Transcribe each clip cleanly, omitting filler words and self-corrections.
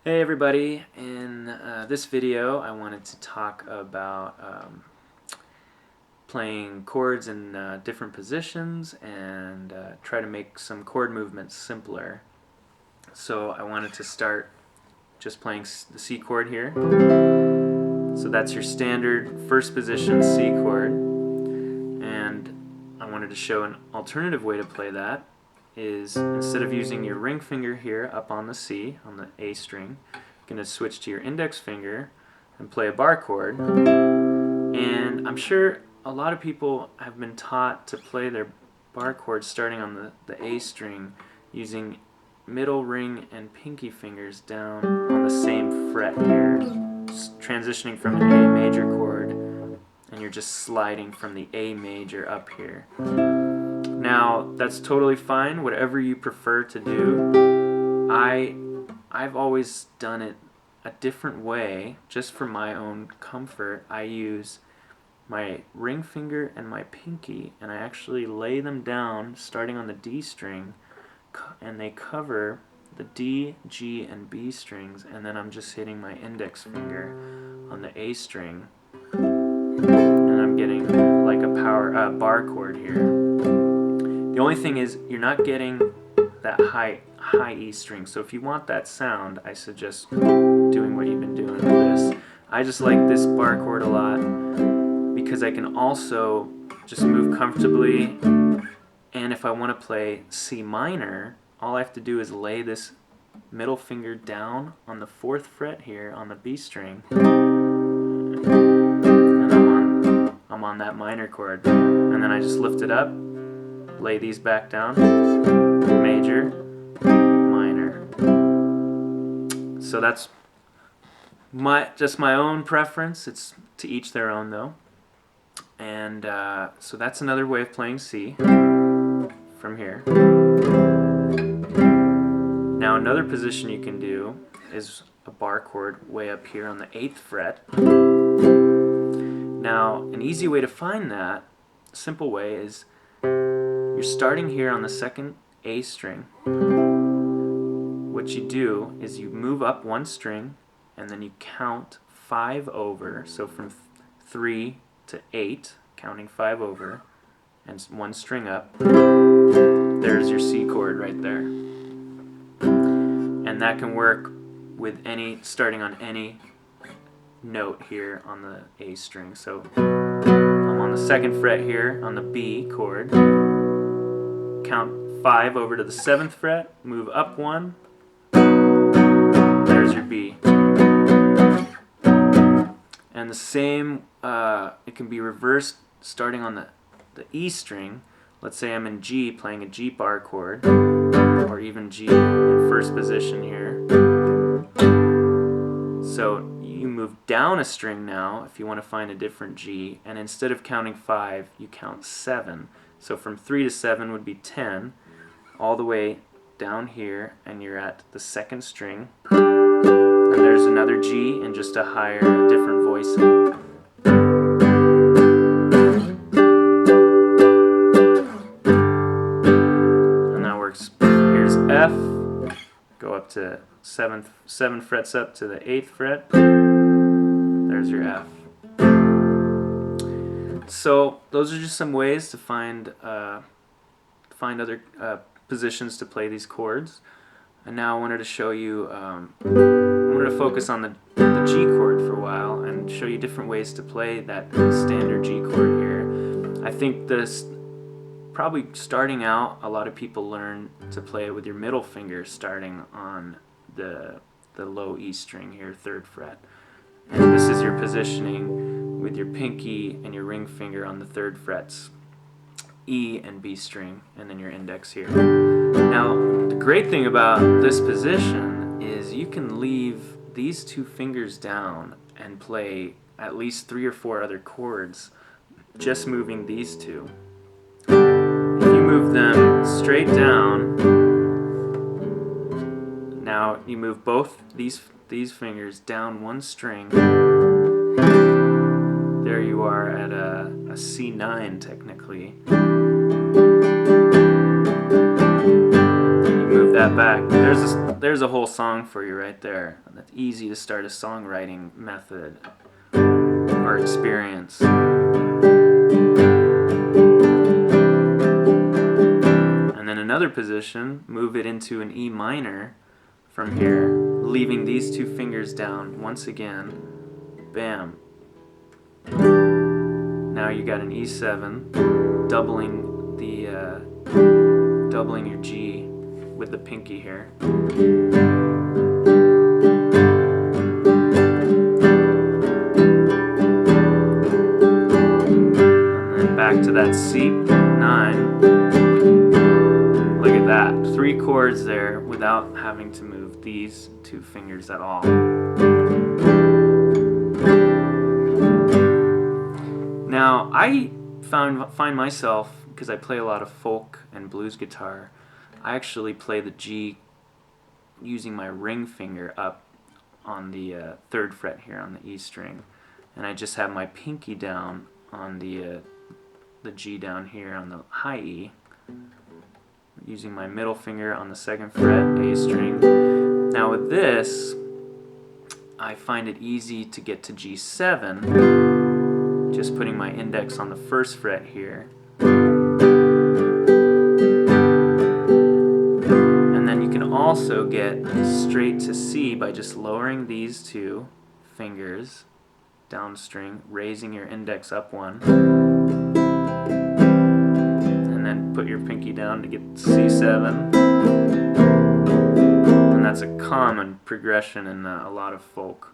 Hey everybody, in this video I wanted to talk about playing chords in different positions and try to make some chord movements simpler. So I wanted to start just playing the C chord here. So that's your standard first position C chord, and I wanted to show an alternative way to play that is instead of using your ring finger here up on the C, on the A string, you're going to switch to your index finger and play a bar chord. And I'm sure a lot of people have been taught to play their bar chords starting on the A string using middle ring and pinky fingers down on the same fret here, transitioning from an A major chord, and you're just sliding from the A major up here. Now, that's totally fine, whatever you prefer to do. I've always done it a different way, just for my own comfort. I use my ring finger and my pinky, and I actually lay them down starting on the D string, and they cover the D, G, and B strings, and then I'm just hitting my index finger on the A string, and I'm getting like a bar chord here. The only thing is you're not getting that high E string, so if you want that sound, I suggest doing what you've been doing with this. I just like this bar chord a lot because I can also just move comfortably, and if I want to play C minor, all I have to do is lay this middle finger down on the 4th fret here on the B string, and I'm on that minor chord, and then I just lift it up, lay these back down, major, minor. So that's just my own preference. It's to each their own though. And so that's another way of playing C from here. Now another position you can do is a bar chord way up here on the 8th fret. Now an easy way to find that, simple way, is you're starting here on the 2nd A string. What you do is you move up one string and then you count 5 over, so from 3 to 8, counting 5 over, and one string up. There's your C chord right there. And that can work with starting on any note here on the A string. So I'm on the 2nd fret here on the B chord. Count 5 over to the 7th fret, move up 1, there's your B. And the same, it can be reversed starting on the E string. Let's say I'm in G playing a G bar chord, or even G in first position here. So you move down a string now if you want to find a different G, and instead of counting 5, you count 7. So from 3 to 7 would be 10, all the way down here, and you're at the 2nd string. And there's another G and just a different voicing. And that works. Here's F, go up to 7 frets up to the 8th fret. There's your F. So those are just some ways to find other positions to play these chords. And now I wanted to show you, I wanted to focus on the G chord for a while and show you different ways to play that standard G chord here. I think probably starting out, a lot of people learn to play it with your middle finger starting on the low E string here, 3rd fret. And this is your positioning with your pinky and your ring finger on the 3rd frets, E and B string, and then your index here. Now, the great thing about this position is you can leave these 2 fingers down and play at least 3 or 4 other chords just moving these 2. If you move them straight down, now you move both these fingers down one string. There you are at a C9 technically. You move that that back. There's a whole song for you right there. That's easy to start a songwriting method or experience. And then another position, move it into an E minor from here, leaving these two fingers down once again. Bam. Now you got an E7, doubling your G with the pinky here. And then back to that C9. Look at that, 3 chords there without having to move these 2 fingers at all. Now, I find myself, because I play a lot of folk and blues guitar, I actually play the G using my ring finger up on the 3rd fret here on the E string, and I just have my pinky down on the G down here on the high E, using my middle finger on the 2nd fret, A string. Now with this, I find it easy to get to G7, just putting my index on the 1st fret here. And then you can also get straight to C by just lowering these 2 fingers down string, raising your index up 1, and then put your pinky down to get C7. And that's a common progression in a lot of folk.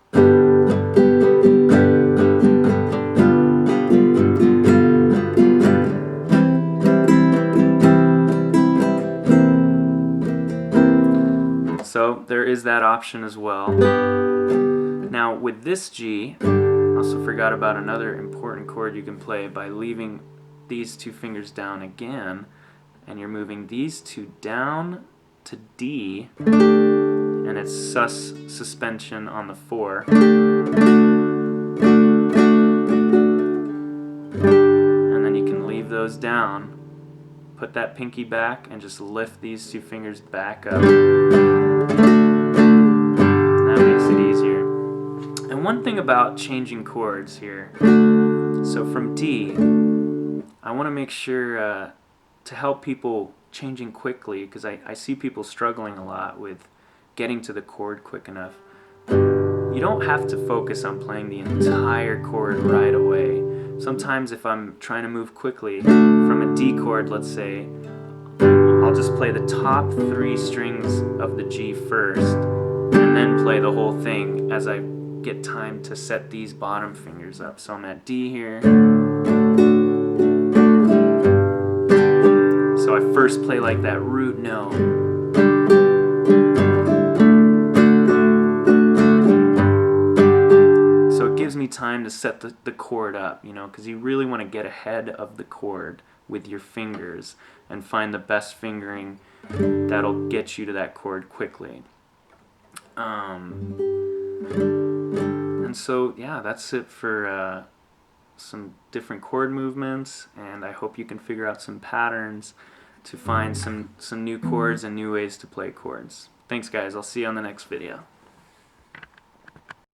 So there is that option as well. Now with this G, also forgot about another important chord you can play by leaving these 2 fingers down again, and you're moving these 2 down to D, and it's sus suspension on the 4. And then you can leave those down, put that pinky back, and just lift these 2 fingers back up. That makes it easier. And one thing about changing chords here, so from D, I want to make sure to help people changing quickly, because I see people struggling a lot with getting to the chord quick enough. You don't have to focus on playing the entire chord right away. Sometimes if I'm trying to move quickly from a D chord, let's say, I'll just play the top 3 strings of the G first, and then play the whole thing as I get time to set these bottom fingers up. So I'm at D here. So I first play like that root note. So it gives me time to set the chord up, you know, because you really want to get ahead of the chord with your fingers and find the best fingering that'll get you to that chord quickly. And so, yeah, that's it for some different chord movements, and I hope you can figure out some patterns to find some new chords and new ways to play chords. Thanks guys, I'll see you on the next video.